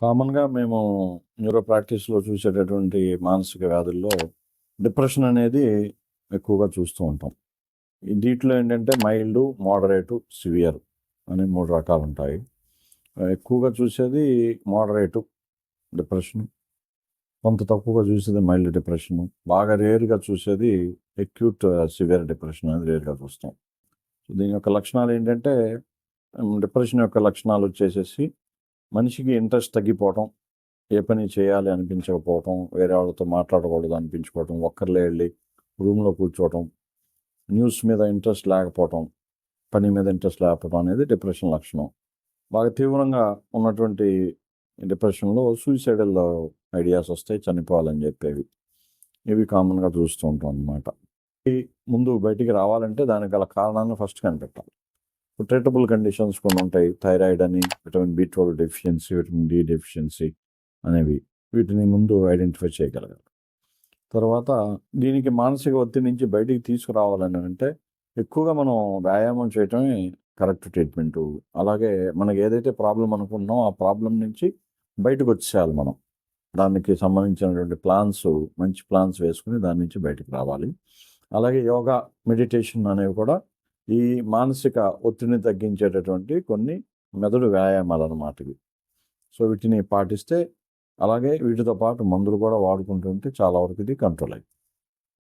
కామన్‌గా మేము న్యూరో ప్రాక్టీస్‌లో చూసేటటువంటి మానసిక వ్యాధుల్లో డిప్రెషన్ అనేది ఎక్కువగా చూస్తూ ఉంటాం. దీంట్లో ఏంటంటే మైల్డ్, మోడరేటు, సివియర్ అని 3 రకాలుంటాయి. ఎక్కువగా చూసేది మోడరేటు డిప్రెషన్. కొంత తక్కువగా చూసేది మైల్డ్ డిప్రెషను. బాగా రేర్‌గా చూసేది అక్యూట్ సివియర్ డిప్రెషన్ అనేది రేర్‌గా చూస్తాం. దీని యొక్క లక్షణాలేంటంటే డిప్రెషన్ యొక్క లక్షణాలొచ్చేసేసి మనిషికి ఇంట్రెస్ట్ తగ్గిపోవటం, ఏ పని చేయాలి అనిపించకపోవటం, వేరే వాళ్ళతో మాట్లాడకూడదు అనిపించుకోవటం, ఒక్కర్లే ఎళ్లి రూమ్‌లో కూర్చోవటం, న్యూస్ మీద ఇంట్రెస్ట్ లేకపోవటం, పని మీద ఇంట్రెస్ట్ లేకపోవడం అనేది డిప్రెషన్ లక్షణం. బాగా తీవ్రంగా ఉన్నటువంటి డిప్రెషన్‌లో సూయిసైడల్ ఐడియాస్ వస్తాయి, చనిపోవాలని చెప్పేవి. ఇవి కామన్‌గా చూస్తూ ఉంటాం అన్నమాట. ఈ ముందు బయటికి రావాలంటే దానికి గల కారణాలను ఫస్ట్ కనిపెట్టాలి. ట్రీటబుల్ కండిషన్స్ కొన్ని ఉంటాయి. థైరాయిడ్ అని, విటమిన్ బి12 డెఫిషియన్సీ, విటమిన్ డి డెఫిషియన్సీ అనేవి. వీటిని ముందు ఐడెంటిఫై చేయగలగాలి. తర్వాత దీనికి మానసిక ఒత్తిడి నుంచి బయటికి తీసుకురావాలని అంటే ఎక్కువగా మనం వ్యాయామం చేయటమే కరెక్ట్ ట్రీట్మెంటు. అలాగే మనకి ఏదైతే ప్రాబ్లమ్ అనుకుంటున్నామో ఆ ప్రాబ్లమ్ నుంచి బయటకొచ్చేయాలి మనం. దానికి సంబంధించినటువంటి మంచి ప్లాన్స్ వేసుకొని దాని నుంచి బయటకు రావాలి. అలాగే యోగా, మెడిటేషన్ అనేవి కూడా ఈ మానసిక ఒత్తిడిని తగ్గించేటటువంటి కొన్ని మెదడు వ్యాయామాలన్నమాట ఇవి. సో, వీటిని పాటిస్తే అలాగే వీటితో పాటు మందులు కూడా వాడుకుంటూ ఉంటే చాలా వరకు ఇది కంట్రోల్ అయిపోతుంది.